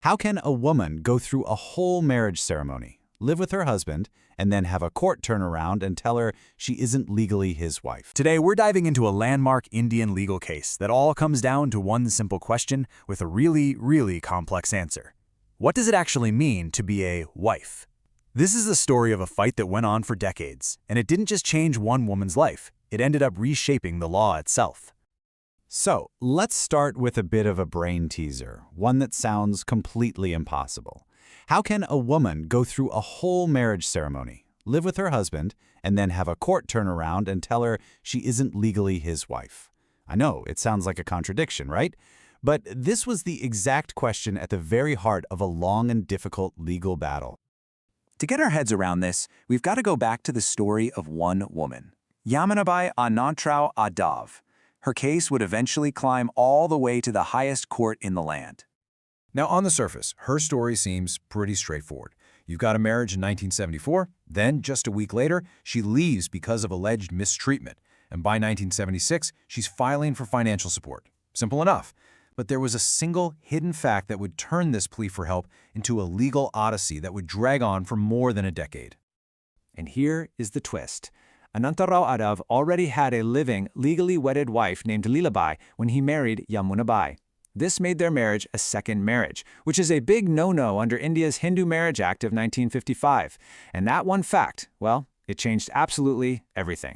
How can a woman go through a whole marriage ceremony, live with her husband, and then have a court turn around and tell her she isn't legally his wife? Today, we're diving into a landmark Indian legal case that all comes down to one simple question with a really complex answer. What does it actually mean to be a wife? This is the story of a fight that went on for decades, and it didn't just change one woman's life, it ended up reshaping the law itself. So, let's start with a bit of a brain teaser, one that sounds completely impossible. How can a woman go through a whole marriage ceremony, live with her husband, and then have a court turn around and tell her she isn't legally his wife? I know, it sounds like a contradiction, right? But this was the exact question at the very heart of a long and difficult legal battle. To get our heads around this, we've got to go back to the story of one woman, Yamunabai Anantrao Adav. Her case would eventually climb all the way to the highest court in the land. Now, on the surface, her story seems pretty straightforward. You've got a marriage in 1974, then just a week later, she leaves because of alleged mistreatment, and by 1976, she's filing for financial support. Simple enough. But there was a single hidden fact that would turn this plea for help into a legal odyssey that would drag on for more than a decade. And here is the twist. Anantarao Adav already had a living, legally wedded wife named Lilabai when he married Yamunabai. This made their marriage a second marriage, which is a big no-no under India's Hindu Marriage Act of 1955. And that one fact, well, it changed absolutely everything.